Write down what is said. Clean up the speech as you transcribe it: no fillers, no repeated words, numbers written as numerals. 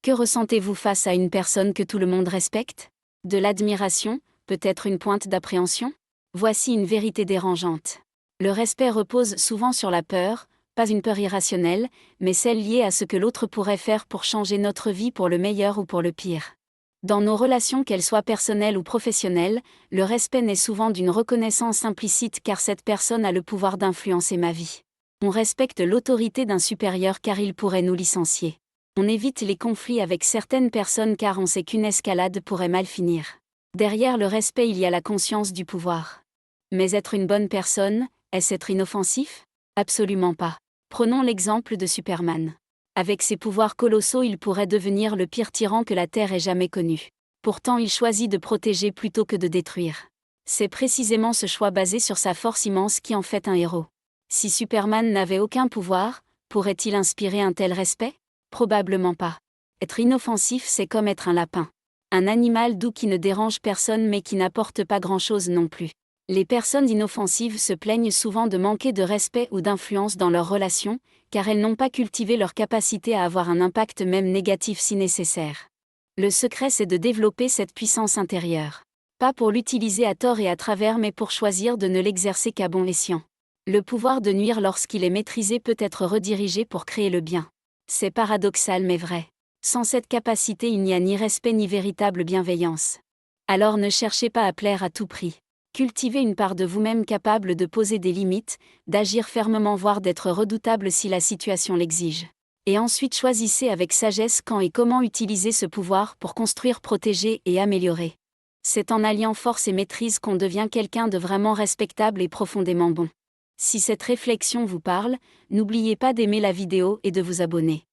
Que ressentez-vous face à une personne que tout le monde respecte? De l'admiration, peut-être une pointe d'appréhension? Voici une vérité dérangeante. Le respect repose souvent sur la peur, pas une peur irrationnelle, mais celle liée à ce que l'autre pourrait faire pour changer notre vie pour le meilleur ou pour le pire. Dans nos relations, qu'elles soient personnelles ou professionnelles, le respect naît souvent d'une reconnaissance implicite car cette personne a le pouvoir d'influencer ma vie. On respecte l'autorité d'un supérieur car il pourrait nous licencier. On évite les conflits avec certaines personnes car on sait qu'une escalade pourrait mal finir. Derrière le respect, il y a la conscience du pouvoir. Mais être une bonne personne, est-ce être inoffensif? Absolument pas. Prenons l'exemple de Superman. Avec ses pouvoirs colossaux, il pourrait devenir le pire tyran que la Terre ait jamais connu. Pourtant, il choisit de protéger plutôt que de détruire. C'est précisément ce choix basé sur sa force immense qui en fait un héros. Si Superman n'avait aucun pouvoir, pourrait-il inspirer un tel respect? Probablement pas. Être inoffensif, c'est comme être un lapin. Un animal doux qui ne dérange personne mais qui n'apporte pas grand-chose non plus. Les personnes inoffensives se plaignent souvent de manquer de respect ou d'influence dans leurs relations, car elles n'ont pas cultivé leur capacité à avoir un impact même négatif si nécessaire. Le secret, c'est de développer cette puissance intérieure. Pas pour l'utiliser à tort et à travers mais pour choisir de ne l'exercer qu'à bon escient. Le pouvoir de nuire lorsqu'il est maîtrisé peut être redirigé pour créer le bien. C'est paradoxal mais vrai. Sans cette capacité, il n'y a ni respect ni véritable bienveillance. Alors ne cherchez pas à plaire à tout prix. Cultivez une part de vous-même capable de poser des limites, d'agir fermement voire d'être redoutable si la situation l'exige. Et ensuite choisissez avec sagesse quand et comment utiliser ce pouvoir pour construire, protéger et améliorer. C'est en alliant force et maîtrise qu'on devient quelqu'un de vraiment respectable et profondément bon. Si cette réflexion vous parle, n'oubliez pas d'aimer la vidéo et de vous abonner.